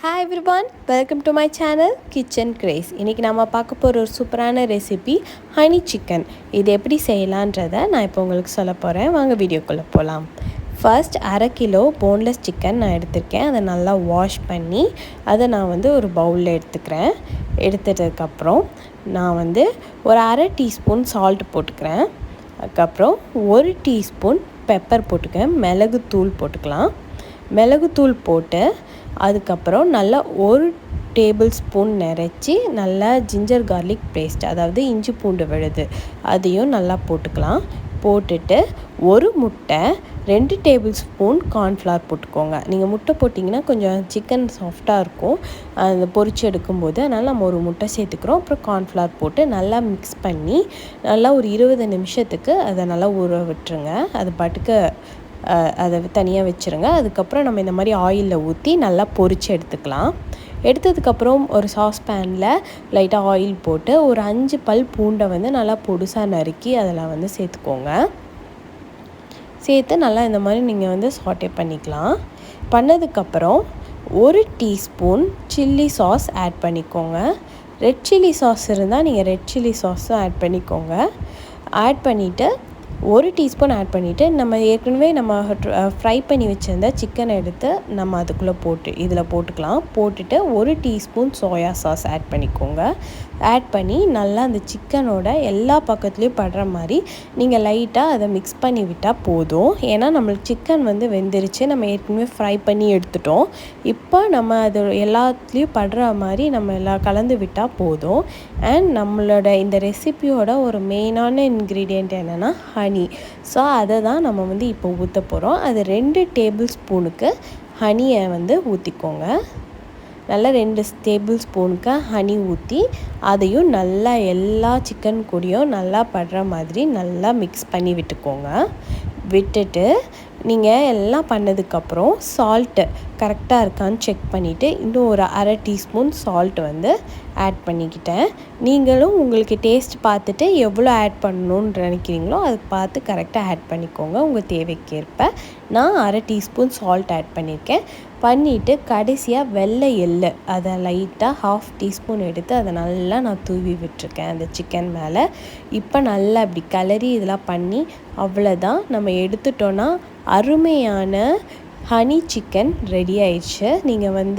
Hi everyone, welcome to my channel Kitchen Craze. இன்னைக்கு நாம பார்க்க போற ஒரு சூப்பரான ரெசிபி ஹனி சிக்கன். இது எப்படி செய்யலாம்ன்றதை நான் இப்போ உங்களுக்கு சொல்ல போறேன். வாங்க வீடியோக்குள்ள போலாம். ஃபர்ஸ்ட் 1/2 கிலோ boneless சிக்கன் நான் எடுத்துர்க்கேன். அதை நல்லா வாஷ் பண்ணி அதை நான் ஒரு பவுல்ல எடுத்துக்கிறேன். எடுத்துட்டதுக்கு அப்புறம் நான் ஒரு 1/2 டீஸ்பூன் salt போட்டுக்கிறேன். அதுக்கு அப்புறம் 1 டீஸ்பூன் பெப்பர் போட்டுக்கிறேன். மிளகு தூள் போட்டுக்கலாம். மிளகு தூள் போட்டு அதுக்கப்புறம் நல்லா 1 டேபிள் ஸ்பூன் நிறைச்சி நல்லா ஜிஞ்சர் கார்லிக் பேஸ்ட், அதாவது இஞ்சி பூண்டு விழுது, அதையும் நல்லா போட்டுக்கலாம். போட்டுட்டு ஒரு முட்டை, 2 டேபிள் ஸ்பூன் கார்ன்ஃப்ளவர் போட்டுக்கோங்க. நீங்கள் முட்டை போட்டிங்கன்னா கொஞ்சம் சிக்கன் சாஃப்டாக இருக்கும் அந்த பொரிச்சு எடுக்கும்போது. அதனால் நம்ம ஒரு முட்டை சேர்த்துக்கிறோம். அப்புறம் கார்ன்ஃப்ளவர் போட்டு நல்லா மிக்ஸ் பண்ணி நல்லா ஒரு 20 நிமிஷத்துக்கு அதை நல்லா ஊற விட்டுருங்க. அது பாட்டுக்கு அதை தனியாக வச்சுருங்க. அதுக்கப்புறம் நம்ம இந்த மாதிரி ஆயிலில் ஊற்றி நல்லா பொரித்து எடுத்துக்கலாம். எடுத்ததுக்கப்புறம் ஒரு சாஸ் பேனில் லைட்டாக ஆயில் போட்டு ஒரு 5 பல் பூண்டை நல்லா பொடுசாக நறுக்கி அதில் சேர்த்துக்கோங்க. சேர்த்து நல்லா இந்த மாதிரி நீங்கள் சாட்டே பண்ணிக்கலாம். பண்ணதுக்கப்புறம் 1 டீஸ்பூன் சில்லி சாஸ் ஆட் பண்ணிக்கோங்க. ரெட் சில்லி சாஸ் இருந்தால் நீங்கள் ரெட் சில்லி சாஸும் ஆட் பண்ணிக்கோங்க. ஆட் பண்ணிவிட்டு 1 டீஸ்பூன் ஆட் பண்ணிவிட்டு நம்ம ஏற்கனவே ஃப்ரை பண்ணி வச்சுருந்த சிக்கனை எடுத்து நம்ம அதுக்குள்ளே இதில் போட்டுக்கலாம். போட்டுட்டு 1 டீஸ்பூன் சோயா சாஸ் ஆட் பண்ணிக்கோங்க. ஆட் பண்ணி நல்லா அந்த சிக்கனோட எல்லா பக்கத்துலேயும் படுற மாதிரி நீங்கள் லைட்டாக அதை மிக்ஸ் பண்ணி விட்டால் போதும். ஏன்னா நம்மளுக்கு சிக்கன் வெந்துருச்சு, நம்ம ஏற்கனவே ஃப்ரை பண்ணி எடுத்துட்டோம். இப்போ நம்ம அது எல்லாத்துலேயும் படுற மாதிரி நம்ம எல்லாம் கலந்து விட்டால் போதும். அண்ட் நம்மளோட இந்த ரெசிபியோட ஒரு மெயினான இன்க்ரீடியண்ட் என்னென்னா ஹனி. ஸோ அதை தான் நம்ம இப்போ ஊற்ற போகிறோம். அது 2 டேபிள் ஸ்பூனுக்கு ஹனியை ஊற்றிக்கோங்க. நல்லா 2 டேபிள் ஸ்பூனுக்கு ஹனி ஊற்றி அதையும் நல்லா எல்லா சிக்கன் கூடயும் நல்லா படுற மாதிரி நல்லா மிக்ஸ் பண்ணி விட்டுக்கோங்க. விட்டுட்டு நீங்கள் எல்லாம் பண்ணதுக்கப்புறம் சால்ட்டு கரெக்டாக இருக்கான்னு செக் பண்ணிவிட்டு இன்னும் ஒரு 1/2 டீஸ்பூன் சால்ட் ஆட் பண்ணிக்கிட்டேன். நீங்களும் உங்களுக்கு டேஸ்ட் பார்த்துட்டு எவ்வளோ ஆட் பண்ணணுன்னு நினைக்கிறீங்களோ அதை பார்த்து கரெக்டாக ஆட் பண்ணிக்கோங்க உங்கள் தேவைக்கேற்ப. நான் 1/2 டீஸ்பூன் சால்ட் ஆட் பண்ணியிருக்கேன். பண்ணிவிட்டு கடைசியாக வெள்ளை எள்ளு அதை லைட்டாக 1/2 டீஸ்பூன் எடுத்து அதை நல்லா நான் தூவி விட்டுருக்கேன் அந்த சிக்கன் மேலே. இப்போ நல்லா அப்படி கலரி இதெல்லாம் பண்ணி அவ்வளோதான், நம்ம எடுத்துட்டோன்னா அருமையான ஹனி சிக்கன் ரெடி ஆயிடுச்சு. நீங்கள்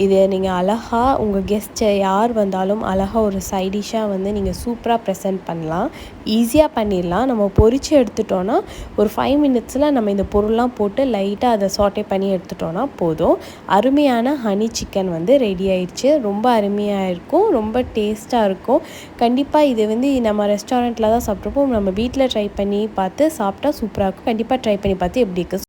இதை நீங்கள் அழகாக உங்கள் கெஸ்ட்டை யார் வந்தாலும் அழகாக ஒரு சைடிஷ்ஷாக நீங்கள் சூப்பராக ப்ரெசென்ட் பண்ணலாம். ஈஸியாக பண்ணிடலாம். நம்ம பொரித்து எடுத்துட்டோன்னா ஒரு 5 மினிட்ஸில் நம்ம இந்த பொருள்லாம் போட்டு லைட்டாக அதை சாட்டே பண்ணி எடுத்துட்டோன்னா போதும். அருமையான ஹனி சிக்கன் ரெடி ஆயிடுச்சு. ரொம்ப அருமையாக இருக்கும், ரொம்ப டேஸ்ட்டாக இருக்கும். கண்டிப்பாக இது நம்ம ரெஸ்டாரண்ட்டில் தான் சாப்பிட்ருப்போம். நம்ம வீட்டில் ட்ரை பண்ணி பார்த்து சாப்பிட்டா சூப்பராக இருக்கும். கண்டிப்பாக ட்ரை பண்ணி பார்த்து எப்படி இருக்குது